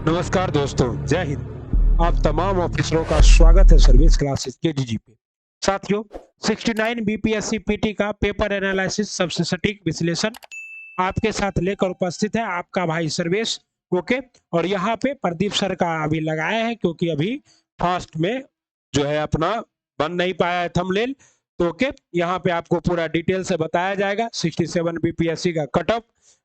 नमस्कार दोस्तों, जय हिंद। आप तमाम ऑफिसरों का स्वागत है सर्विस क्लासेस के जीजी पे। साथियों, 69 बीपीएससी पीटी का पेपर एनालिसिस सबसे सटीक विश्लेषण आपके साथ लेकर उपस्थित है आपका भाई सर्वेश। ओके। और यहाँ पे प्रदीप सर का अभी लगाया है क्योंकि अभी फास्ट में जो है अपना बन नहीं पाया है थंबनेल। तो ओके, यहाँ पे आपको पूरा डिटेल से बताया जाएगा। 67 बीपीएससी का कट ऑफ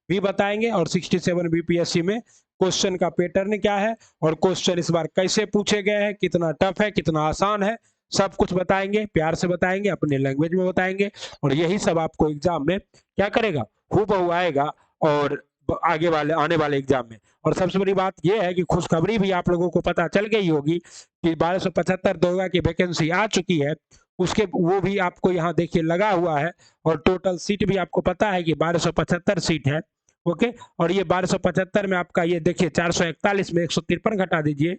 भी बताएंगे और 67 बीपीएससी में क्वेश्चन का पैटर्न क्या है और क्वेश्चन इस बार कैसे पूछे गए हैं, कितना टफ है, कितना आसान है, सब कुछ बताएंगे। प्यार से बताएंगे, अपने लैंग्वेज में बताएंगे और यही सब आपको एग्जाम में क्या करेगा, हूबहू आएगा और आगे वाले आने वाले एग्जाम में। और सबसे बड़ी बात यह है कि खुशखबरी भी आप लोगों को पता चल गई होगी कि 1275 दरोगा की वैकेंसी आ चुकी है। उसके वो भी आपको यहाँ देखिए लगा हुआ है और टोटल सीट भी आपको पता है कि 1275 सीट है। ओके। और ये 1275 में आपका ये देखिए 441 में 153 घटा दीजिए,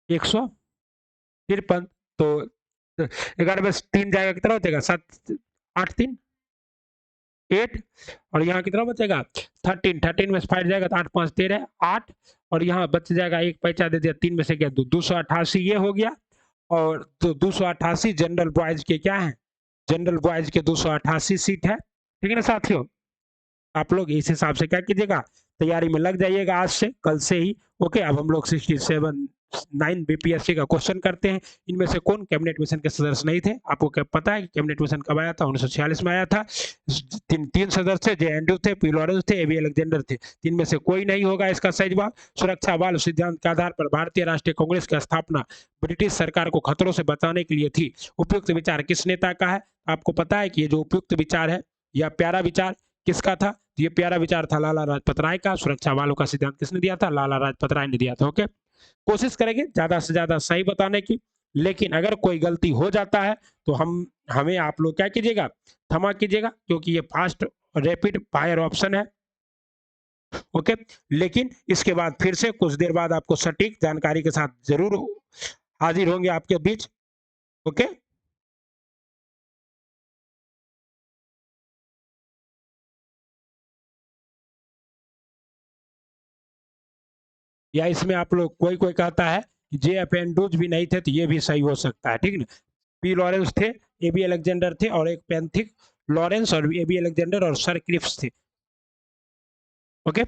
153। तो 11 में 3 जाएगा, कितना बचेगा? 7, 8, 3, 8। और यहाँ कितना बचेगा? 13 में से 5 जाएगा तो 8, 5, 13, 8। और यहाँ बच जाएगा, एक पैसा दे दिया, 3 में से क्या 288 ये हो गया। और 288 जनरल बॉयज के क्या है, जनरल बॉयज के 288 सीट है। ठीक है ना साथियों? आप लोग इस हिसाब से क्या कीजिएगा, तैयारी में लग जाइएगा आज से, कल से ही। ओके। अब हम लोग 67 बीपीएससी का क्वेश्चन करते हैं। इनमें से कौन कैबिनेट मिशन के सदस्य नहीं थे? आपको क्या पता है कि कैबिनेट मिशन कब आया था? 1946 में आया था। तीन सदस्य थे, जे एंड्रू थे, पी लॉरेंस थे, एबी अलेक्जेंडर थे। तीन में से कोई नहीं होगा इसका सही जवाब। सुरक्षा बल सिद्धांत के आधार पर भारतीय राष्ट्रीय कांग्रेस की स्थापना ब्रिटिश सरकार को खतरों से बचाने के लिए थी। उपयुक्त विचार किस नेता का है? आपको पता है कि ये जो उपयुक्त विचार है या प्यारा विचार किसका था? ये प्यारा विचार था लाला लाजपत राय का। सुरक्षा वालों का सिद्धांत किसने दिया था? लाला लाजपत राय ने दिया था। ओके। कोशिश करेंगे ज्यादा से ज्यादा सही बताने की, लेकिन अगर कोई गलती हो जाता है तो हमें आप लोग क्या कीजिएगा, क्षमा कीजिएगा, क्योंकि ये फास्ट रैपिड फायर ऑप्शन है। ओके। लेकिन इसके बाद फिर से कुछ देर बाद आपको सटीक जानकारी के साथ जरूर हाजिर होंगे आपके बीच। ओके। या इसमें आप लोग कोई कोई कहता है कि जे एफ एंड्रूज भी नहीं थे तो ये भी सही हो सकता है। ठीक है ना? पी लॉरेंस थे, ए बी अलेक्जेंडर थे और एक पैंथिक लॉरेंस और ए बी अलेक्जेंडर और सर क्रिप्स थे। ओके।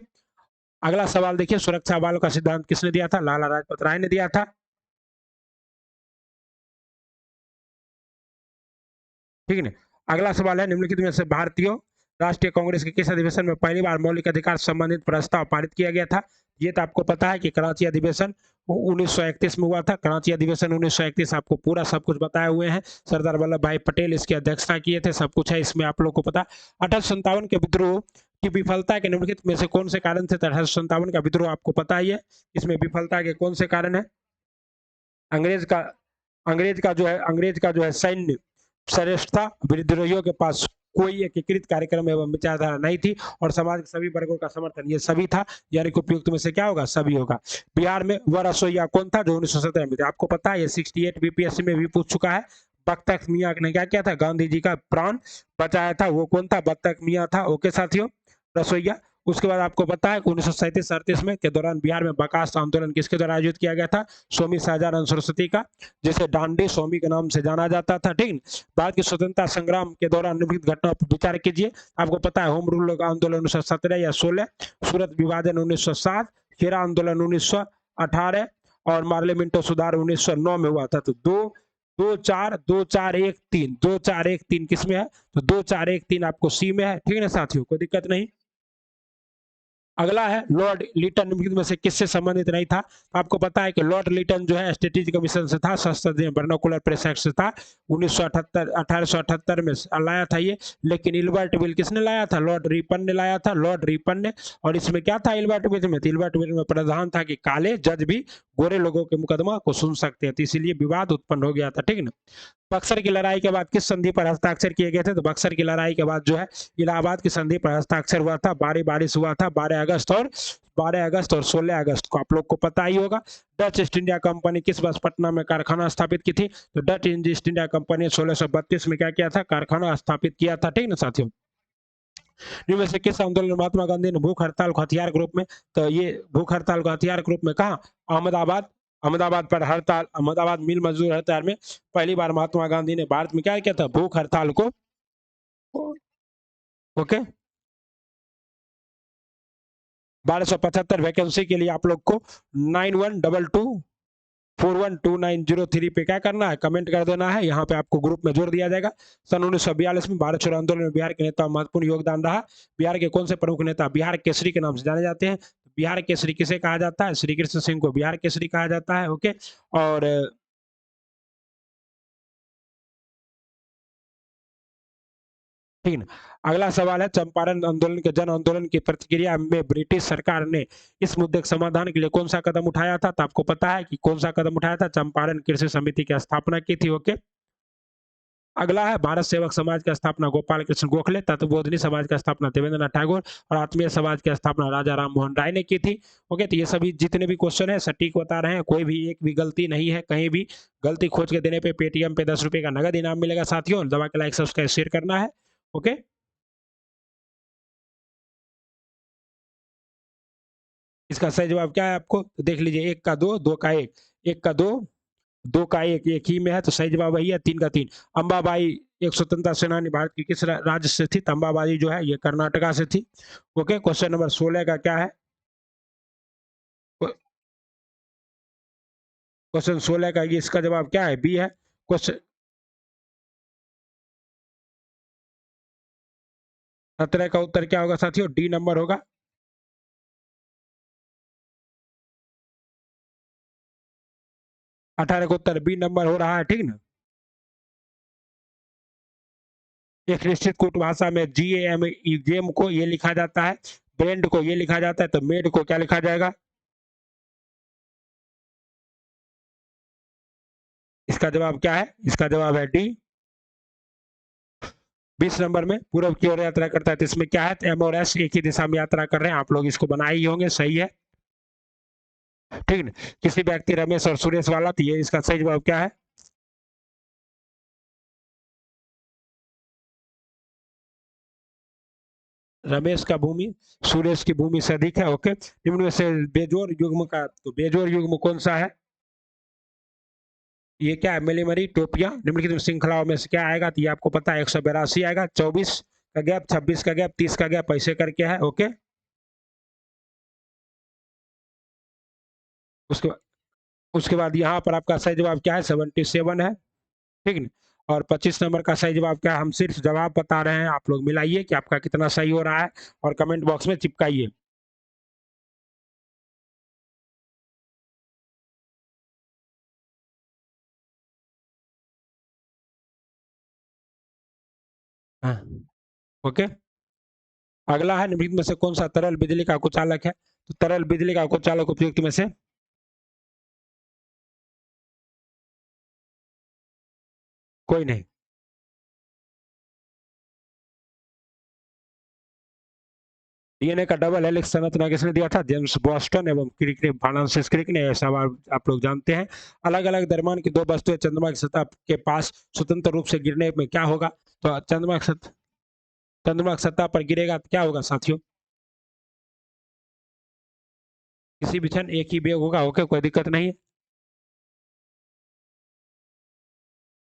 अगला सवाल देखिए, सुरक्षा बल का सिद्धांत किसने दिया था? लाला लाजपत राय ने दिया था। ठीक है ना? अगला सवाल है, निम्नलिखित में से भारतीय राष्ट्रीय कांग्रेस के किस अधिवेशन में पहली बार मौलिक अधिकार संबंधित प्रस्ताव पारित किया गया था? ये तो आपको पता है कि कराची अधिवेशन 1931 में हुआ था। कराची अधिवेशन 1931 आपको पूरा सब कुछ बताए हुए हैं। सरदार वल्लभ भाई पटेल इसकी अध्यक्षता किए थे, सब कुछ है इसमें आप लोग को पता। 1857 के विद्रोह की विफलता के निम्नलिखित में से कौन से कारण थे? 1857 का विद्रोह आपको पता ही है। इसमें विफलता के कौन से कारण है? अंग्रेज का अंग्रेज का जो है सैन्य श्रेष्ठ था। विद्रोहियों के पास कोई एकीकृत कार्यक्रम एवं विचारधारा नहीं थी और समाज के सभी वर्गों का समर्थन ये सभी था। यानी कि उपयुक्त में से क्या होगा? सभी होगा। बिहार में वह रसोईया कौन था जो 1917 में थे? आपको पता है, ये 68 बीपीएससी में भी पूछ चुका है। बख्तक मियाँ ने क्या किया था? गांधी जी का प्राण बचाया था। वो कौन था? बख्तक मियाँ था। ओके साथियों, रसोईया। उसके बाद आपको पता है 1937-38 में के दौरान बिहार में बर्खास्त आंदोलन किसके द्वारा आयोजित किया गया था? स्वामी शाहजानंद सरस्वती का, जिसे डांडी स्वामी के नाम से जाना जाता था। ठीक। भारत की स्वतंत्रता संग्राम के दौरान निम्नलिखित घटनाओं पर विचार कीजिए। आपको पता है, होम रूल आंदोलन 1917 या 16, सूरत विभाजन 1907, खेरा आंदोलन 1918 और मार्लियामेंटो सुधार 1909 में हुआ था। तो दो दो चार 2 4 1 3 2 4 1 3 किस में है? तो 2 4 1 3 आपको सी में है। ठीक है ना साथियों, कोई दिक्कत नहीं। अगला है, लॉर्ड लिटन निम्नलिखित में से किससे संबंधित नहीं था? आपको पता है कि लॉर्ड लिटन जो है स्ट्रेटेजिक कमीशन से था, संसदीय वर्नाकुलर प्रेस एक्ट से था। 1878 में लाया था ये। लेकिन इल्बर्ट बिल किसने लाया था? लॉर्ड रिपन ने लाया था। लॉर्ड रिपन ने। और इसमें क्या था इल्बर्ट बिल में? इल्बर्ट बिल में प्रावधान था कि काले जज भी गोरे लोगों के मुकदमा को सुन सकते हैं, तो इसीलिए विवाद उत्पन्न हो गया था। ठीक है ना? बक्सर की लड़ाई के बाद किस संधि पर हस्ताक्षर किए गए थे? तो बक्सर की लड़ाई के बाद जो है इलाहाबाद की संधि पर हस्ताक्षर हुआ था। बारिश हुआ था 12 अगस्त और 16 अगस्त को, आप लोग को पता ही होगा। डच ईस्ट इंडिया कंपनी किस वर्ष पटना में कारखाना स्थापित की थी? तो डच ईस्ट इंडिया कंपनी 1632 में क्या किया था? कारखाना स्थापित किया था। ठीक ना साथियों? इनमें से किस आंदोलन में महात्मा गांधी ने भूख हड़ताल को हथियार के रूप में, तो ये भूख हड़ताल को हथियार के रूप में कहा, अहमदाबाद, अहमदाबाद पर हड़ताल, अहमदाबाद मिल मजदूर हड़ताल में पहली बार महात्मा गांधी ने भारत में क्या किया था, भूख हड़ताल को, ओके। 1275 वैकेंसी के लिए आप लोग को 9122412903 पे क्या करना है, कमेंट कर देना है। यहाँ पे आपको ग्रुप में जोड़ दिया जाएगा। सन 1942 में भारत छोड़ो आंदोलन में बिहार के नेता महत्वपूर्ण योगदान रहा। बिहार के कौन से प्रमुख नेता बिहार केसरी के नाम से जाने जाते हैं? बिहार केसरी किसे कहा जाता है? श्री कृष्ण सिंह को बिहार केसरी कहा जाता है, ओके। और ठीक है। अगला सवाल है, चंपारण आंदोलन के जन आंदोलन की प्रतिक्रिया में ब्रिटिश सरकार ने इस मुद्दे के समाधान के लिए कौन सा कदम उठाया था? तो आपको पता है कि कौन सा कदम उठाया था, चंपारण कृषि समिति की स्थापना की थी, ओके। अगला है, भारत सेवक समाज की स्थापना गोपाल कृष्ण गोखले, तत्वबोधनी समाज की स्थापना देवेंद्र नाथ टैगोर और आत्मीय समाज की स्थापना राजा राम मोहन राय ने की थी, ओके। तो ये सभी जितने भी क्वेश्चन है सटीक बता रहे हैं, कोई भी एक भी गलती नहीं है, कहीं भी गलती खोज के देने पे पेटीएम पे 10 रुपए का नगद इनाम मिलेगा साथियों। दबा के लाइक सब्सक्राइब शेयर करना है, ओके। इसका सही जवाब क्या है आपको तो देख लीजिए, एक का दो, दो का एक, एक का दो, दो का एक ही में है, तो सही जवाब वही है, तीन का तीन। अंबाबाई एक स्वतंत्रता सेनानी भारत की किस राज्य से थी? अंबाबाई जो है ये कर्नाटका से थी, ओके। क्वेश्चन नंबर 16 का क्या है, क्वेश्चन 16 का ये इसका जवाब क्या है, बी है। क्वेश्चन 17 का उत्तर क्या होगा साथियों? डी नंबर होगा। 18 का उत्तर बी नंबर हो रहा है, ठीक ना। एक निश्चित कूट भाषा में GAM गेम को ये लिखा जाता है, ब्रेंड को ये लिखा जाता है, तो मेड को क्या लिखा जाएगा? इसका जवाब क्या है? इसका जवाब है डी। 20 नंबर में पूर्व की ओर यात्रा करता है, तो इसमें क्या है, एम और एस एक ही दिशा में यात्रा कर रहे हैं, आप लोग इसको बनाए ही होंगे, सही है, ठीक है। किसी व्यक्ति रमेश और सुरेश वाला, तो ये इसका सही जवाब क्या है? रमेश का भूमि सुरेश की भूमि से अधिक है, ओके। निम्न में से बेजोड़ युग्म का, तो बेजोड़ युग्म कौन सा है? ये क्या है, मिलीमरी टोपिया। निम्नलिखित श्रृंखलाओं में से क्या आएगा? तो ये आपको पता है 182 आएगा, 24 का गैप, 26 का गैप, 30 का गैप, ऐसे करके है, ओके। उसके उसके बाद यहाँ पर आपका सही जवाब क्या है? 77 है, ठीक है। और 25 नंबर का सही जवाब क्या है? हम सिर्फ जवाब बता रहे हैं, आप लोग मिलाइए कि आपका कितना सही हो रहा है और कमेंट बॉक्स में चिपकाइए। हाँ, ओके। अगला है, निम्नलिखित में से कौन सा तरल बिजली का कुचालक है? तो तरल बिजली का कुचालक उपयुक्त में से कोई नहीं। डीएनए का डबल हेलिक्स संरचना किसने दिया था? जेम्स बॉस्टन एवं क्रिक ने, फ्रांसिस क्रिक ने। ऐसा आप लोग जानते हैं। अलग अलग द्रव्यमान की दो वस्तुएं चंद्रमा की सतह के पास स्वतंत्र रूप से गिरने में क्या होगा? तो चंद्रमा की सतह पर गिरेगा तो क्या होगा साथियों? किसी भी क्षण एक ही वेग होगा, ओके, कोई दिक्कत नहीं है।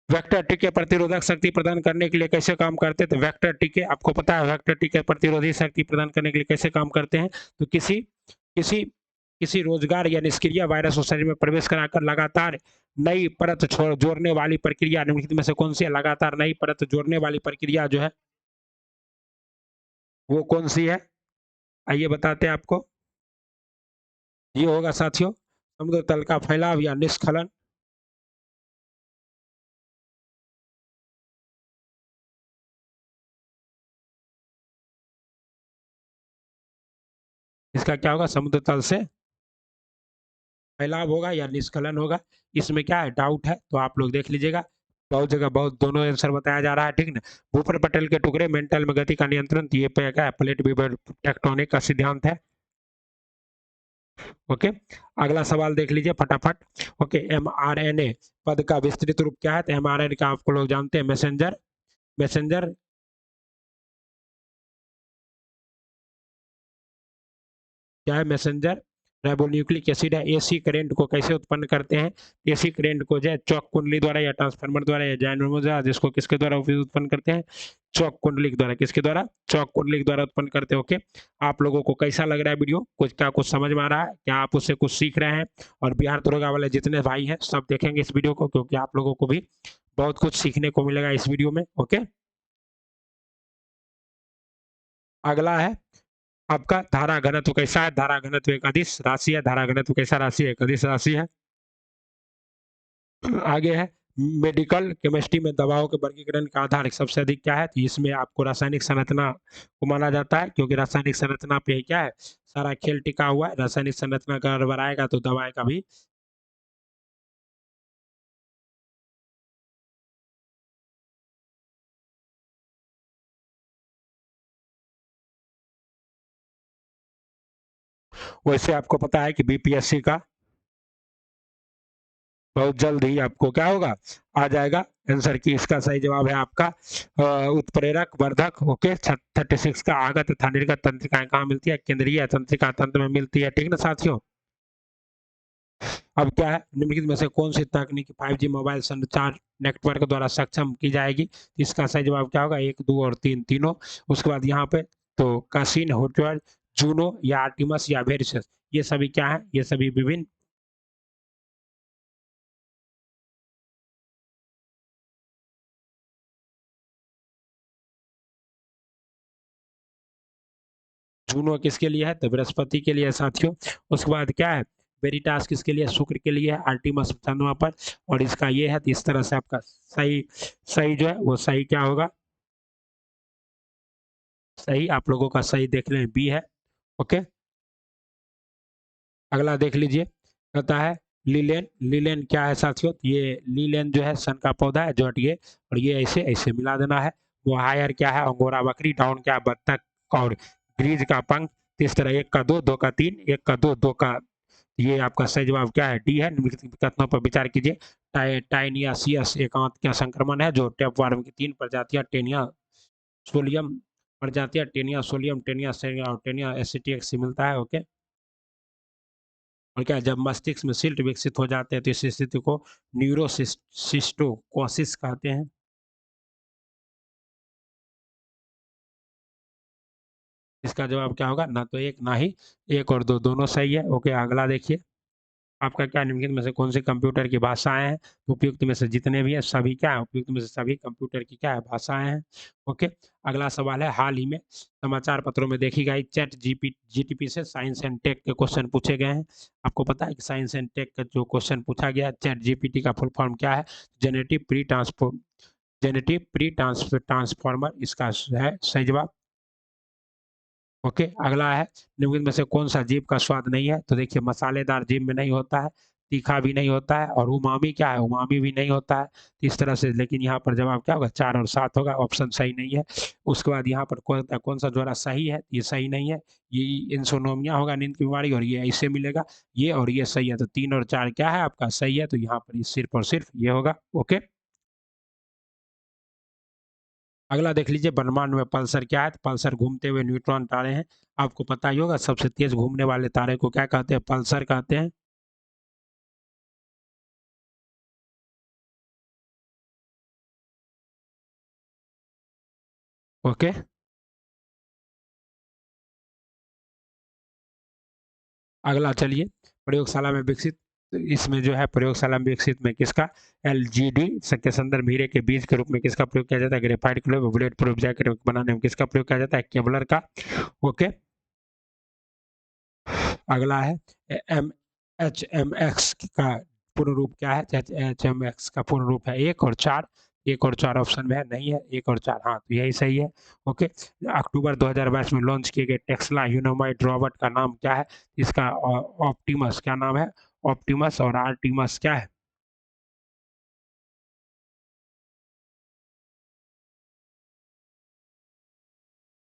वेक्टर टी के प्रतिरोधक शक्ति प्रदान करने के लिए कैसे काम करते हैं? तो वेक्टर टी के, आपको पता है वेक्टर टी के प्रतिरोधी शक्ति प्रदान करने के लिए कैसे काम करते हैं? तो किसी किसी किसी रोजगार या निष्क्रिय वायरस को शरीर में प्रवेश कराकर लगातार नई परत छोड़ जोड़ने वाली प्रक्रिया निम्नलिखित में से कौन सी है? लगातार नई परत जोड़ने वाली प्रक्रिया जो है वो कौन सी है? आइए बताते हैं आपको। ये होगा साथियों समुद्र तल का फैलाव या निस्खलन। इसका क्या होगा? समुद्र तल से फैलाव होगा या निष्कलन होगा। इसमें क्या है, डाउट है तो आप लोग देख लीजिएगा। बहुत जगह बहुत दोनों आंसर बताया जा रहा है, ठीक ना। भूपर पटेल के टुकड़े मेंटल में गति का नियंत्रण, तो ये पे क्या है, प्लेट विवर टेक्टोनिक का सिद्धांत है, ओके। अगला सवाल देख लीजिए फटाफट, ओके। mRNA पद का विस्तृत रूप क्या है? तो mRNA का आपको लोग जानते हैं मैसेंजर, मैसेंजर क्या है मैसेंजर राइबोन्यूक्लिक एसिड है। एसी करंट को कैसे उत्पन्न करते हैं? एसी करंट को जो है चौक कुंडली द्वारा या ट्रांसफार्मर द्वारा या डायनेमो द्वारा, जिसको किसके द्वारा उत्पन्न करते हैं? चौक कुंडली द्वारा। किसके द्वारा? चौक कुंडली द्वारा उत्पन्न करते हैं। ओके, आप लोगों को कैसा लग रहा है वीडियो? कुछ समझ में आ रहा है क्या? आप उससे कुछ सीख रहे हैं? और बिहार दरोगा वाले जितने भाई हैं सब देखेंगे इस वीडियो को, क्योंकि आप लोगों को भी बहुत कुछ सीखने को मिलेगा इस वीडियो में। ओके, अगला है आपका धारा घनत्व कैसा है? धारा घनत्व एक अदिश राशि है। धारा घनत्व कैसा राशि है? एक अदिश राशि है। आगे है मेडिकल केमिस्ट्री में दवाओं के वर्गीकरण का आधार सबसे अधिक क्या है? तो इसमें आपको रासायनिक संरचना को माना जाता है, क्योंकि रासायनिक संरचना पे ही क्या है सारा खेल टिका हुआ है। रासायनिक संरचना का गड़बड़ आएगा तो दवाई का भी वैसे आपको पता है कि बीपीएससी का बहुत जल्द ही आपको क्या होगा आ जाएगा आंसर की। इसका सही जवाब है आपका उत्प्रेरक वर्धक। ओके, 36 का आगत तथा निर्गत तंत्रिकाएं कहाँ मिलती है? केंद्रीय तंत्रिका तंत्र में मिलती है। ठीक ना साथियों? अब क्या है निम्नलिखित में से कौन सी तकनीक 5G मोबाइल संचार नेटवर्क द्वारा सक्षम की जाएगी? इसका सही जवाब क्या होगा? एक, दो और तीन, तीनों। उसके बाद यहाँ पे तो कासिन, होटवार, जूनो या आर्टिमस या वेरिसस, ये सभी क्या है? ये सभी विभिन्न जूनो किसके लिए है? तो बृहस्पति के लिए है साथियों। उसके बाद क्या है वेरिटास किसके लिए? शुक्र के लिए है। आर्टिमस चंद्रमा पर। और इसका ये है तो इस तरह से आपका सही सही जो है वो सही क्या होगा? सही आप लोगों का सही देख लें बी है। ओके, अगला देख लीजिए, कहता है लीलेन। लीलेन क्या है साथियों? ये लीलेन जो है सन का पौधा है जो हटिए, और ये ऐसे ऐसे मिला देना है। वो हायर क्या है? अंगोरा बकरी। डाउन क्या है? बत्तख। और ग्रीज का पंख। इस तरह एक का दो, दो का तीन, एक का दो, दो का, ये आपका सही जवाब क्या है? डी है। निम्नलिखित कथनों पर विचार कीजिए। टाइनियासियस एकांत क्या संक्रमण है जो टेपवार्म की तीन प्रजातियां टेनिया सोलियम प्रजातियां टेनिया सोलियम, टेनिया सेरिया और टेनिया एसिटिक से मिलता है। ओके, और क्या जब मस्तिष्क में सिल्ट विकसित हो जाते हैं तो इस स्थिति को न्यूरोसिस्टोकोसिस कहते हैं। इसका जवाब क्या होगा? ना तो एक ना ही एक, और दो दोनों सही है। ओके, अगला देखिए, आपका क्या निम्नलिखित में से कौन सी कंप्यूटर की भाषाएं हैं? उपयुक्त में से जितने भी हैं सभी क्या है? उपयुक्त में से सभी कंप्यूटर की क्या है? भाषाएं हैं। ओके, अगला सवाल है हाल ही में समाचार पत्रों में देखी गई चैट जीटीपी से साइंस एंड टेक के क्वेश्चन पूछे गए हैं। आपको पता है कि साइंस एंड टेक का जो क्वेश्चन पूछा गया चैट जीपीटी का फुल फॉर्म क्या है? Generative pre transform generative pre transformer इसका है सही जवाब। ओके, अगला है निम्नलिखित में से कौन सा जीभ का स्वाद नहीं है? तो देखिए मसालेदार जीभ में नहीं होता है, तीखा भी नहीं होता है, और उमामी क्या है? उमामी भी नहीं होता है। तो इस तरह से लेकिन यहाँ पर जवाब क्या होगा? 4 और 7 होगा। ऑप्शन सही नहीं है। उसके बाद यहाँ पर कौन सा जोड़ा सही है? ये सही नहीं है। ये इंसोनोमिया होगा, नींद की बीमारी, और ये इससे मिलेगा। ये और ये सही है, तो 3 और 4 क्या है आपका? सही है। तो यहाँ पर सिर्फ और सिर्फ ये होगा। ओके, अगला देख लीजिए ब्रह्मांड में पल्सर क्या है? तो पल्सर घूमते हुए न्यूट्रॉन तारे हैं। आपको पता ही होगा सबसे तेज घूमने वाले तारे को क्या कहते हैं? पल्सर कहते हैं। ओके, अगला चलिए, प्रयोगशाला में विकसित, इसमें जो है प्रयोगशाला में विकसित में किसका एलजीडी के संदर्भ हीरे के बीज के रूप में किसका प्रयोग किया जाता है? Graphite clove bullet proof jacket बनाने में किसका प्रयोग किया जाता है? केबलर का। ओके, अगला है एम HMX का पूर्ण रूप क्या है? HMX का पूर्ण रूप है एक और चार। एक और चार ऑप्शन में है, नहीं है। एक और चार, हाँ तो यही सही है। ओके, अक्टूबर 2022 में लॉन्च किए गए टेस्ला ह्यूमनॉइड रोबोट का नाम क्या है? इसका ऑप्टिमस क्या नाम है? ऑप्टिमस और आर्टिमस क्या है?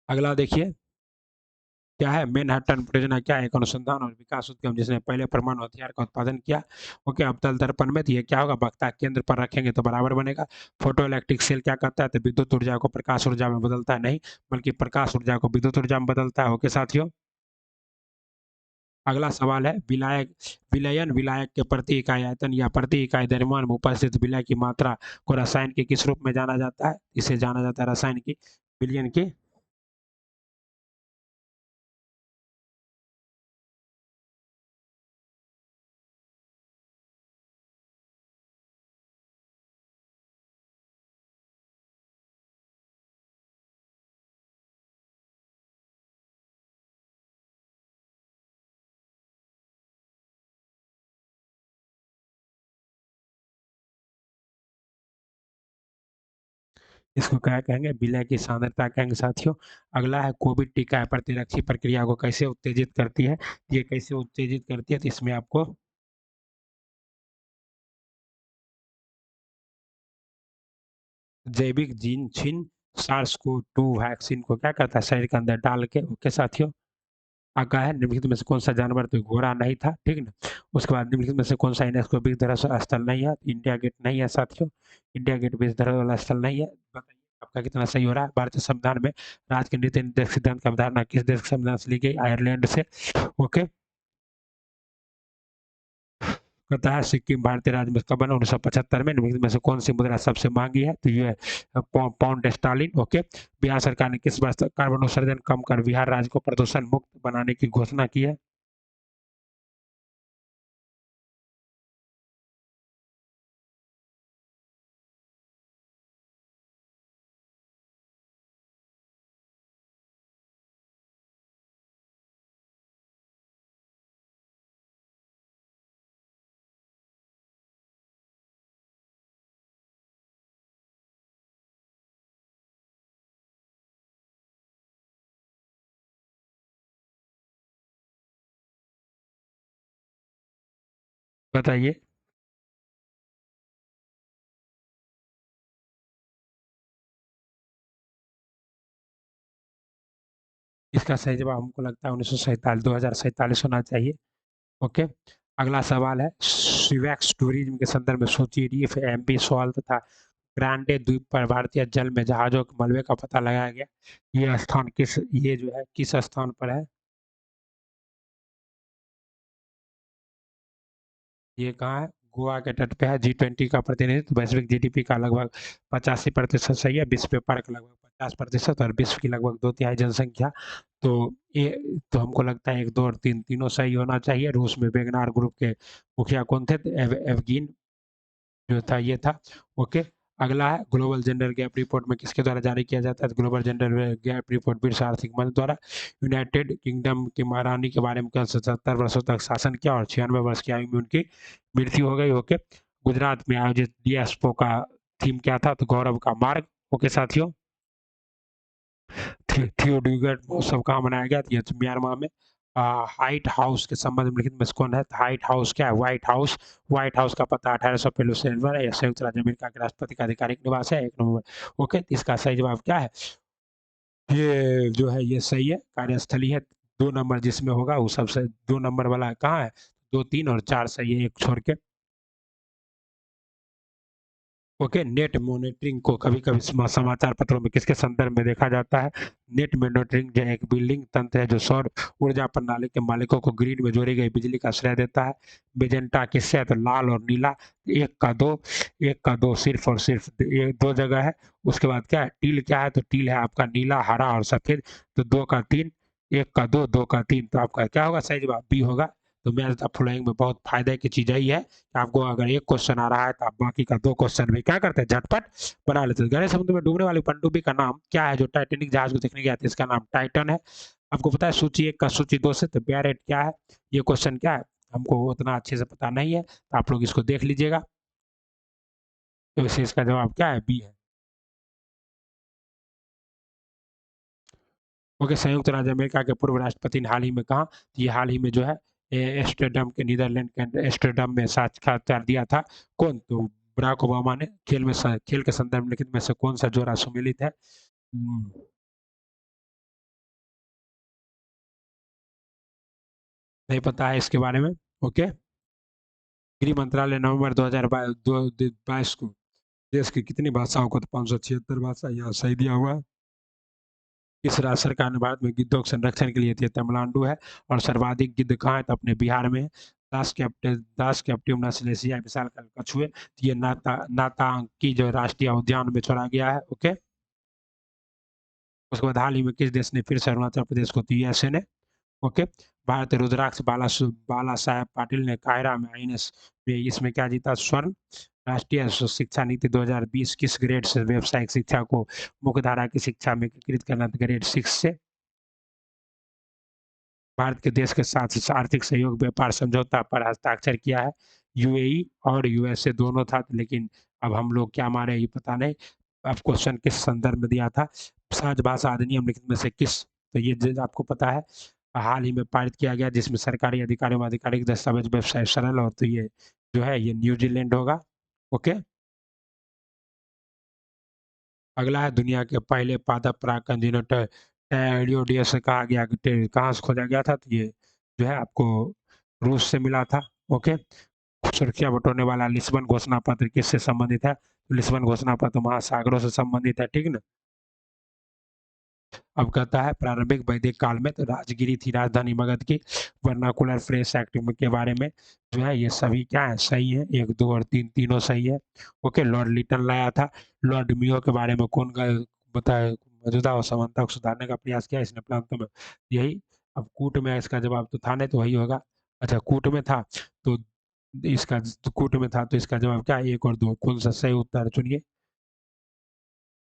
अगला देखिए, क्या है मैनहट्टन परियोजना? क्या है? एक अनुसंधान और विकास उद्यम जिसने पहले परमाणु हथियार का उत्पादन किया। ओके, अवतल दर्पण में तो ये क्या होगा? वक्ता केंद्र पर रखेंगे तो बराबर बनेगा। फोटो इलेक्ट्रिक सेल क्या करता है? तो विद्युत ऊर्जा को प्रकाश ऊर्जा में बदलता है, नहीं बल्कि प्रकाश ऊर्जा को विद्युत ऊर्जा में बदलता है। ओके साथियों, अगला सवाल है विलायक, विलयन विलायक के प्रति इकाई आयतन या प्रति इकाई द्रव्यमान में उपस्थित विलय की मात्रा को रसायन के किस रूप में जाना जाता है? इसे जाना जाता है रसायन की विलयन की। इसको क्या कहेंगे? विलय की सांद्रता कहेंगे साथियों। अगला है कोविड टीका है प्रतिरक्षी प्रक्रिया को कैसे उत्तेजित करती है? ये कैसे उत्तेजित करती है? तो इसमें आपको जैविक जीन छिन सार्स को 2 वैक्सीन को क्या करता है? शरीर के अंदर डाल के। ओके साथियों। आगा है निम्नलिखित में से कौन सा जानवर तो घोड़ा नहीं था, ठीक ना? उसके बाद निम्नलिखित में से कौन सा यूनेस्को विश्व धरोहर स्थल नहीं है? इंडिया गेट नहीं है साथियों। इंडिया गेट विश्व धरोहर वाला स्थल नहीं है। बताइए आपका कितना सही हो रहा है? भारतीय संविधान में राज्य के नीति निर्देशक सिद्धांत की अवधारणा किस देश के संविधान से ली गई? आयरलैंड से। ओके। कहता है सिक्किम भारतीय राज्य में कब बना? 1975 में। निम्नलिखित में से कौन सी मुद्रा सबसे महंगी है? तो ये है पाउंड स्टार्लिन। ओके। बिहार सरकार ने किस वर्ष कार्बन उत्सर्जन कम कर बिहार राज्य को प्रदूषण मुक्त बनाने की घोषणा की है? बताइए। इसका सही जवाब हमको लगता है 1947, 2047 होना चाहिए। ओके। अगला सवाल है सिवैक्स टूरिज्म के संदर्भ में सोची रीफ एमपी सॉल तथा ग्रांडे द्वीप पर भारतीय जल में जहाजों के मलबे का पता लगाया गया। ये स्थान किस, ये जो है किस स्थान पर है? ये कहाँ है? गोवा के तट पे है। जी20 का प्रतिनिधित्व वैश्विक जीडीपी का लगभग 85% सही है, विश्व व्यापार का लगभग 50% और विश्व की लगभग 2/3 जनसंख्या। तो ये, तो हमको लगता है 1, 2 और 3 तीनों सही होना चाहिए। रूस में वेगनार ग्रुप के मुखिया कौन थे? तो एवगीन जो था ये था। ओके। अगला है ग्लोबल जेंडर गैप रिपोर्ट में किसके द्वारा जारी किया जाता है? तो ग्लोबल जेंडर गैप रिपोर्ट विश्व आर्थिक मंच द्वारा। यूनाइटेड किंगडम की महारानी के बारे में कहा 77 वर्षों तक शासन किया और 96 वर्ष की आयु में उनकी मृत्यु हो गई। ओके। गुजरात में आयोजित डी एक्सपो का थीम क्या था? तो गौरव का मार्ग। ओके साथियों। थियोडुगट महोत्सव कहाँ मनाया गया? ये तो म्यांमार में। हाइट हाउस के संबंध में लिखित में कौन है? हाइट हाउस क्या है? White house. व्हाइट हाउस का पता 1800 पहलू से या संयुक्त राज्य अमेरिका के राष्ट्रपति का आधिकारिक निवास है 1 नंबर। ओके। इसका सही जवाब क्या है? ये जो है ये सही है, कार्यस्थली है। 2 नंबर जिसमें होगा वो सबसे 2 नंबर वाला कहाँ है? 2, 3 और 4 सही है, एक छोड़ के। ओके। नेट मॉनिटरिंग को कभी-कभी समाचार पत्रों में किसके संदर्भ में देखा जाता है? नेट मॉनिटरिंग जो एक बिल्डिंग तंत्र है जो सौर ऊर्जा प्रणाली के मालिकों को ग्रिड में जोड़ी गई बिजली का श्रेय देता है। मेजेंटा किससे है? तो लाल और नीला। एक का दो सिर्फ और सिर्फ ये 2 जगह है। उसके बाद क्या है? टील क्या है? तो टील है आपका नीला, हरा और सफेद। तो 2 का 3, 1 का 2, 2 का 3 तो आपका क्या होगा? सही जवाब बी होगा। तो मैथ द फॉलोइंग में बहुत फायदे की चीज यही है कि आपको अगर एक क्वेश्चन आ रहा है तो आप बाकी का 2 क्वेश्चन भी क्या करते हैं? झटपट बना लेते हैं। गहरे समुद्र में डूबने वाली पनडुब्बी का नाम क्या है जो टाइटैनिक जहाज को देखने गया था? इसका नाम टाइटन है। आपको पता है सूची 1 का सूची 2 से तो बैरेट क्या है? ये क्वेश्चन क्या है? हमको उतना अच्छे से पता नहीं है, तो आप लोग इसको देख लीजिएगा। तो वैसे इसका जवाब क्या है? बी है। ओके। संयुक्त राज्य अमेरिका के पूर्व राष्ट्रपति ने हाल ही में कहा, ये हाल ही में जो है एम्स्टर्डम के नीदरलैंड के एम्स्टर्डम में साक्षात्कार दिया था। कौन? तो बराक ओबामा ने। खेल के संदर्भ में लिखित में से कौन सा जोड़ा सुमेलित है? नहीं पता है इसके बारे में। ओके। गृह मंत्रालय नवंबर 2022 को देश की कितनी भाषाओं को? तो 576 भाषा यहाँ सही दिया हुआ है। किस राज्य सरकार ने भारत में गिद्धों के संरक्षण के लिए दिए? तमिलनाडु है। और सर्वाधिक गिद्ध कहाँ है? तो अपने बिहार में है। दास कैप्टिव नस्ल एशिया विशालकाय कछुए। ये नातांकी जो राष्ट्रीय उद्यान में छोड़ा गया है। ओके, उसके बाद हाल ही में किस देश ने फिर से अरुणाचल प्रदेश को दी? यूएसए ने। ओके, भारतीय रुद्राक्ष बाला साहेब पाटिल ने कायरा में आईएनएस में इसमें क्या जीता? स्वर्ण। राष्ट्रीय शिक्षा नीति 2020 किस ग्रेड से व्यावसायिक शिक्षा को मुख्यधारा की शिक्षा में एकीकृत करना? ग्रेड 6 से। भारत के देश के साथ आर्थिक सहयोग व्यापार समझौता पर हस्ताक्षर किया है? यूएई और यूएसए दोनों था, लेकिन अब हम लोग क्या मारे ये पता नहीं। अब क्वेश्चन किस संदर्भ में दिया था? सहज भाषा अधिनियम लिखित में से किस? तो ये आपको पता है हाल ही में पारित किया गया, जिसमें सरकारी अधिकारियों में आधिकारिक दस्तावेज व्यवसाय सरल। और तो ये जो है ये न्यूजीलैंड होगा। ओके, अगला है दुनिया के पहले पादप परागकण जिन्हें टेरियोडियस से कहा गया, कहाँ से खोजा गया था? तो ये जो है आपको रूस से मिला था। ओके, सुर्खियां बटोरने वाला लिस्बन घोषणा पत्र किससे संबंधित है? तो लिस्बन घोषणा पत्र महासागरों से संबंधित है, ठीक ना। अब कहता है प्रारंभिक वैदिक काल में तो राजगिरी थी राजधानी मगध की। वर्नाकुलर फ्रेश एक्ट के बारे में जो है ये सभी क्या है? सही है। 1, 2 और 3 तीनों सही है। ओके, लॉर्ड लिटन लाया था। लॉर्ड मियो के बारे में कौन बताए? मौजूदा और समानता को सुधारने का प्रयास किया इसने प्रांतों में? यही। अब कूट में इसका जवाब तो था नहीं, तो वही होगा। अच्छा, कूट में था तो इसका कूट में था तो इसका जवाब क्या है? 1 और 2 कौन सा सही उत्तर चुनिए?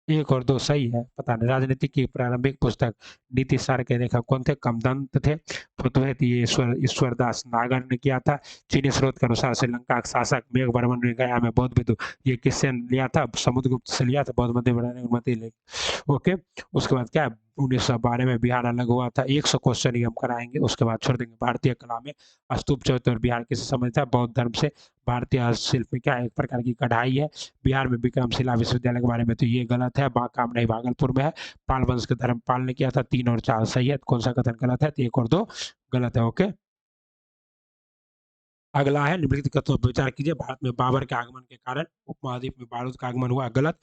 1 और 2 सही है। पता नहीं। राजनीति की प्रारंभिक पुस्तक नीति सार के लेखक कौन थे? कमदंत थे। फतुहत ये ईश्वरदास नागर ने किया था। चीनी स्रोत के अनुसार श्रीलंका के शासक मेघवर्मन ने गया में बौद्ध भिक्षु ये किससे लिया था? समुद्रगुप्त से लिया था बौद्ध मध्य बनाने की अनुमति ले। ओके, उसके बाद क्या है? 1912 में बिहार अलग हुआ था। 100 क्वेश्चन ही हम कराएंगे, उसके बाद छोड़ देंगे। भारतीय कला में स्तूप चौथ और बिहार किससे संबंधित है? बौद्ध धर्म से। भारतीय हस्तशिल्प में क्या है? एक प्रकार की कढ़ाई है। बिहार में विक्रमशिला विश्वविद्यालय के बारे में तो ये गलत है। बांका नहीं, भागलपुर में है। पाल वंश के धर्मपाल ने किया था। 3 और 4 सही है। कौन सा कथन गलत है? तो 1 और 2 गलत है। ओके, अगला है निम्नलिखित कथनों पर विचार कीजिए। भारत में बाबर के आगमन के कारण उपमहाद्वीप में बारूद का आगमन हुआ। गलत।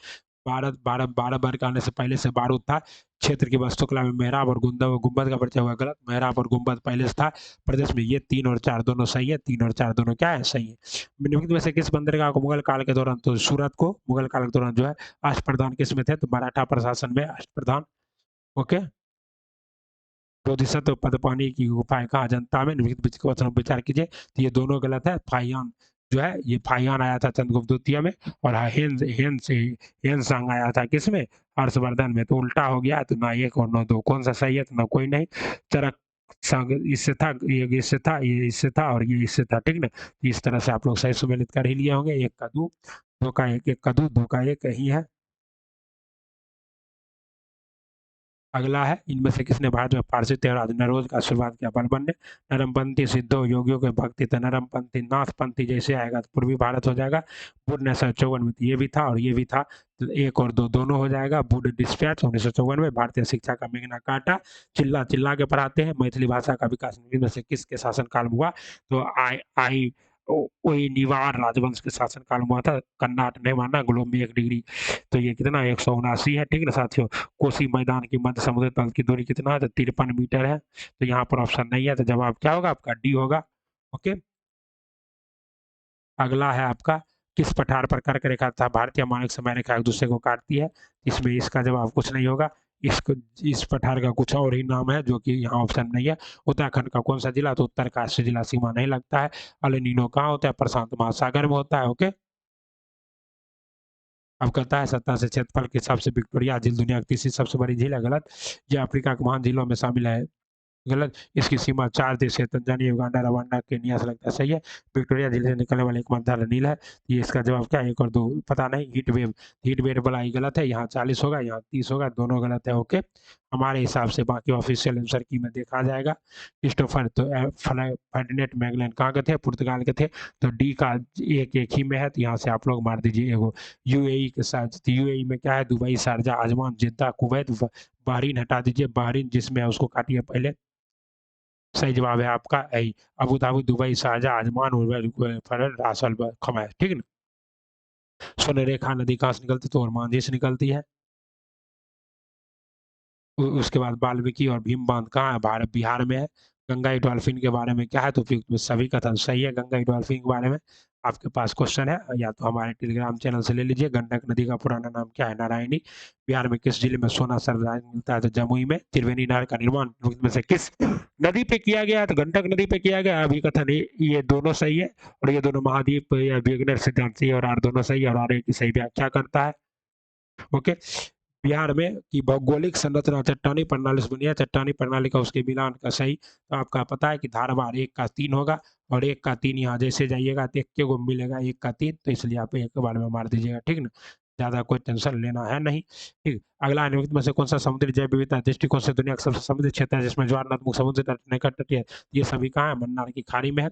बारह के आने से पहले से बारूद था। क्षेत्र की वास्तुकला में मेहराब और गुंबद का परिचय हुआ। गलत। मेहराब और गुंबद पहले से था। प्रदेश में ये 3 और 4 दोनों सही है। 3 और 4 दोनों क्या है? सही है। निम्नलिखित में से किस बंदरगाह को मुगल काल के दौरान तो सूरत को मुगल काल के दौरान जो है अष्टप्रधान किस में थे? तो मराठा प्रशासन में अष्टप्रधान। ओके, बोधिसत्व पदपानी की गुफाएं कहाँ? जनता में। निम्नलिखित क्वेश्चन पर विचार कीजिए। तो ये दोनों गलत है। फाहियान जो है ये फाहियान आया था चंद्रगुप्त द्वितीय में। और हेन सांग आया था किसमें? हर्षवर्धन में। तो उल्टा हो गया। तो ना 1 और ना 2 कौन सा सही है? तो ना कोई नहीं। चरक संग इससे था, ये इससे था, ये इससे था और ये इससे था, ठीक ना। इस तरह से आप लोग सही सुमेलित कर ही लिए होंगे। 1 का 2, 2 का 1, 1 का 2, 2 का 1 ही है। अगला है इनमें से किसने भारत में पारसी त्योहार नरोज का शुरुआत किया? बलबन ने। नरमपंथी सिद्धों योगियों के भक्ति थे। नरमपंथी नाथपंथी जैसे आएगा तो पूर्वी भारत हो जाएगा। बुद्ध ने 1954 में ये भी था और ये भी था। तो 1 और 2 दोनों हो जाएगा। बुद्ध डिस्पैच 1954 में। भारतीय शिक्षा का मेगना काटा चिल्ला चिल्ला के पढ़ाते हैं। मैथिली भाषा का विकास इनमें से किसके शासनकाल में हुआ? तो आई आई वही निवार राजवंश के शासनकाल में हुआ था। कर्नाट नहीं मानना, ग्लोब में 1 डिग्री। तो ये कितना 179 है, ठीक ना साथियों। कोसी मैदान की मध्य समुद्र तल की दूरी कितना है? तो 53 मीटर है। तो यहाँ पर ऑप्शन नहीं है, तो जवाब क्या होगा आपका? डी होगा। ओके, अगला है आपका किस पठार पर कर्क रेखा था भारतीय मानक समय रेखा एक दूसरे को काटती है? इसमें इसका जवाब कुछ नहीं होगा। इसको इस पठार का कुछ और ही नाम है जो कि यहाँ ऑप्शन नहीं है। उत्तराखंड का कौन सा जिला? तो उत्तरकाशी जिला सीमा नहीं लगता है। अल कहाँ होता है? प्रशांत महासागर में होता है। ओके, अब कहता है सत्ता से क्षेत्रफल के हिसाब से विक्टोरिया झील दुनिया की तीसरी सबसे बड़ी झील है। गलत। ये अफ्रीका के महान झीलों में शामिल है। गलत। इसकी सीमा 4 देश है, तंजानिया, युगांडा, रवांडा, केन्या से लगता है। सही है। विक्टोरिया झील से निकलने वाला एकमात्र धारा नील है। ये इसका जवाब क्या है? 1 और 2 पता नहीं। हीट वेव वाला ही गलत है। यहाँ 40 होगा, यहाँ 30 होगा, दोनों गलत है। ओके, हमारे हिसाब से बाकी ऑफिशियल आंसर की में देखा जाएगा। क्रिस्टोफर तो फर्डिनेंड मैगलन कहाँ के थे? पुर्तगाल के थे। तो डी का एक ही में है, तो यहाँ से आप लोग मार दीजिए एगो। यूएई के साथ यूएई में क्या है? दुबई, शारजा, अजमान, जिद्दा, कुवैत, बहरीन हटा दीजिए। बहरीन जिसमें है उसको काटिए पहले। सही जवाब है आपका A. Abu Dhabi, Dubai, Sharjah, Ajman, फरल, रासल, खमाय, ठीक है ना। स्वर्ण रेखा नदी कहाँ से निकलती? तो ओमान से निकलती है। उसके बाद वाल्मीकि और भीम बांध कहाँ है? भारत बिहार में है। गंगाई डॉल्फिन के बारे में क्या है? तो उपयुक्त में सभी कथन सही है। गंगाई डॉल्फिन के बारे में आपके पास क्वेश्चन है, या तो हमारे टेलीग्राम चैनल से ले लीजिए। गंडक नदी का पुराना नाम क्या है? नारायणी। बिहार में किस जिले में सोना सर्वाधिक मिलता है? तो जमुई में। त्रिवेणी नहर का निर्माण निम्नलिखित में से किस नदी पे किया गया? तो गंडक नदी पे किया गया। अभी कथन ये दोनों सही है, और ये दोनों महाद्वीप या वेगनर सिद्धांत सही है, और आर दोनों सही है, और आर एक की सही व्याख्या करता है। ओके। बिहार में की भौगोलिक संरचना चट्टानी प्रणाली से बनी है। चट्टानी प्रणाली का उसके मिलान का सही, तो आपका पता है कि धारवार 1 का 3 होगा, और 1 का 3 यहाँ जैसे जाइएगा तो एक को मिलेगा 1 का 3, तो इसलिए आप एक बार में मार दीजिएगा, ठीक ना। ज़्यादा कोई टेंशन लेना है नहीं, ठीक। अगला निम्नलिखित में से कौन सा समुद्री जैव विविधता दृष्टिकोण से दुनिया का सबसे समृद्ध क्षेत्र है, जिसमें ज्वारनाथ मुख समुद्र तट निकट तटीय है? ये सभी कहाँ है? मन्नार की खाड़ी में है।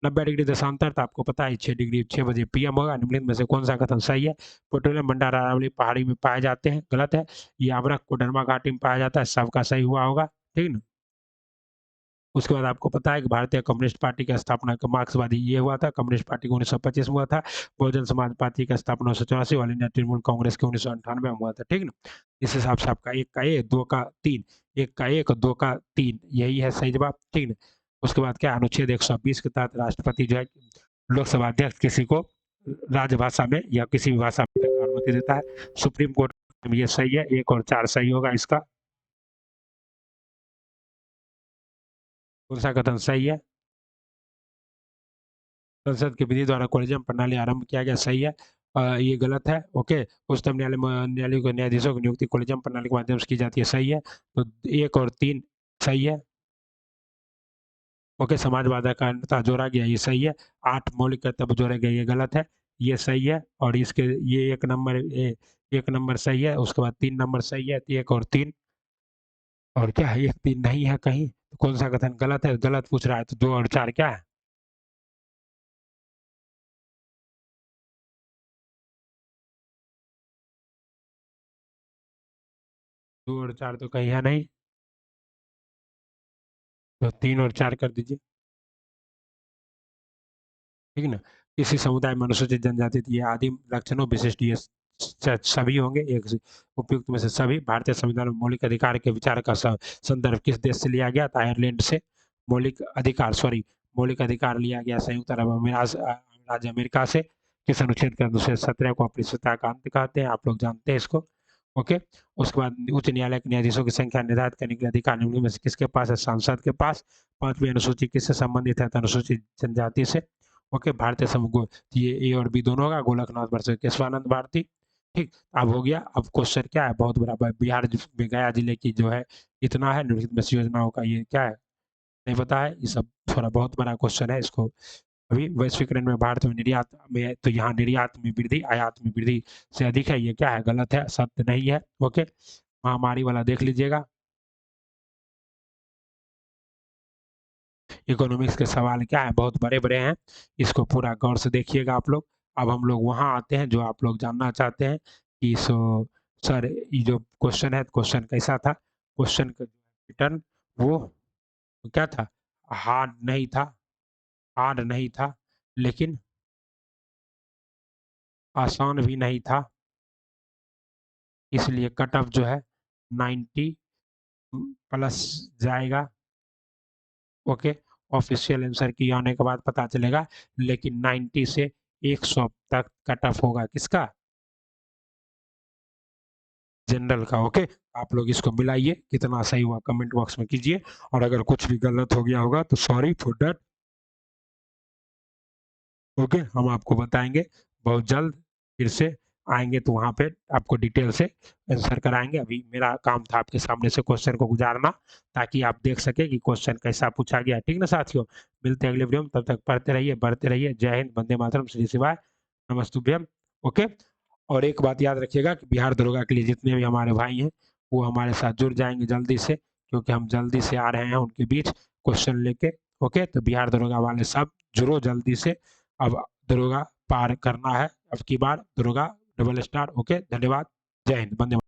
90 डिग्री देशांतर, तो आपको पता है 6 डिग्री 6 बजे पीएम होगा। निम्नलिखित में से कौन सा कथन सही है? पेट्रोलियम भंडार अरावली पहाड़ी में पाए जाते हैं, गलत है। ये अभ्रक कोडरमा घाटी में पाया जाता है, सबका सही हुआ होगा, ठीक ना। उसके बाद आपको पता है कि भारतीय कम्युनिस्ट पार्टी की स्थापना का मार्क्सवादी ये हुआ था, कम्युनिस्ट पार्टी को 1925 में हुआ था। बहुजन समाज पार्टी की स्थापना 1984, ऑल इंडिया तृणमूल कांग्रेस के 1998 में हुआ था, ठीक ना। इस हिसाब से आपका 1 का ए, 2 का 3, 1 का 1, 2 का 3, यही है सही जवाब, ठीक ना। उसके बाद क्या, अनुच्छेद 120 के तहत राष्ट्रपति जो है लोकसभा अध्यक्ष किसी को राजभाषा में या किसी भी भाषा में अनुमति देता है। सुप्रीम कोर्ट में ये सही है, 1 और 4 सही होगा इसका। कौन सा कथन सही है? संसद के विधि द्वारा कोलेजियम प्रणाली आरंभ किया गया, सही है। ये गलत है, ओके। उच्चतम न्यायालय को न्यायाधीशों की नियुक्ति कोलेजियम प्रणाली के माध्यम से की जाती है, सही है। तो 1 और 3 सही है, ओके। समाजवाद का अन्यथा जोड़ा गया, ये सही है। 8 मौलिक कर्तव्य जोड़े गए, ये गलत है, ये सही है। और इसके ये 1 नंबर सही है। उसके बाद 3 नंबर सही है, 1 और 3, और क्या है 1 3 नहीं है कहीं, तो कौन सा कथन गलत है? गलत पूछ रहा है, तो 2 और 4 क्या है? 2 और 4 तो कहीं है नहीं, तो 3 और 4 कर दीजिए, ठीक है ना। किसी समुदाय में अनुसूचित जनजाति ये आदिम लक्षणों विशिष्ट ये सभी होंगे, एक उपयुक्त में से सभी। भारतीय संविधान में मौलिक अधिकार के विचार का संदर्भ किस देश से लिया गया? था आयरलैंड से। मौलिक अधिकार लिया गया संयुक्त अरब राज्य अमेरिका से। किस अनुच्छेद के अनुच्छेद 17 को अपरिष्टता का अंत कहते हैं? आप लोग जानते हैं इसको, ओके। उसके बाद उच्च न्यायालय के न्यायाधीशों की संख्या निर्धारित करने के अधिकार निम्न में से किसके पास है? सांसद के पास। 5वीं अनुसूची किससे संबंधित है? तो अनुसूचित जनजाति से, ओके। भारतीय समूह ये ए और बी दोनों का, गोलकनाथ वर्सेस केशवानंद भारती, ठीक। अब हो गया। अब क्वेश्चन क्या है, बहुत बड़ा, बिहार में गया जिले की जो है इतना है, निम्नलिखित में से योजनाओं का ये क्या है नहीं पता है, ये सब थोड़ा बहुत बड़ा क्वेश्चन है। इसको अभी वैश्वीकरण में भारत में निर्यात में, तो यहाँ निर्यात में वृद्धि आयात में वृद्धि से अधिक है, ये क्या है? गलत है, सत्य नहीं है, ओके। महामारी वाला देख लीजिएगा। इकोनॉमिक्स के सवाल क्या है, बहुत बड़े बड़े हैं, इसको पूरा गौर से देखिएगा आप लोग। अब हम लोग वहाँ आते हैं जो आप लोग जानना चाहते हैं कि सर ये जो क्वेश्चन है, क्वेश्चन कैसा था? क्वेश्चन का रिटर्न वो क्या था? हार्ड नहीं था, हार्ड नहीं था, लेकिन आसान भी नहीं था, इसलिए कट ऑफ जो है 90 प्लस जाएगा, ओके। ऑफिशियल आंसर की आने के बाद पता चलेगा, लेकिन 90 से 100 तक कट ऑफ होगा किसका? जनरल का, ओके। आप लोग इसको मिलाइए, कितना सही हुआ कमेंट बॉक्स में कीजिए, और अगर कुछ भी गलत हो गया होगा तो सॉरी फॉर दैट, ओके। हम आपको बताएंगे बहुत जल्द, फिर से आएंगे तो वहाँ पे आपको डिटेल से आंसर कराएंगे। अभी मेरा काम था आपके सामने से क्वेश्चन को गुजारना, ताकि आप देख सके कि क्वेश्चन कैसा पूछा गया, ठीक ना साथियों। मिलते हैं अगले वीडियो में, तब तक पढ़ते रहिए, बढ़ते रहिए। जय हिंद, वंदे मातरम, श्री शिवाय, नमस्तुभ्यम, ओके। और एक बात याद रखिएगा कि बिहार दरोगा के लिए जितने भी हमारे भाई हैं वो हमारे साथ जुड़ जाएंगे जल्दी से, क्योंकि हम जल्दी से आ रहे हैं उनके बीच क्वेश्चन लेके, ओके। तो बिहार दरोगा वाले सब जुड़ो जल्दी से। अब दरोगा पार करना है, अब की बार दरोगा डबल स्टार, ओके। धन्यवाद, जय हिंद, वंदे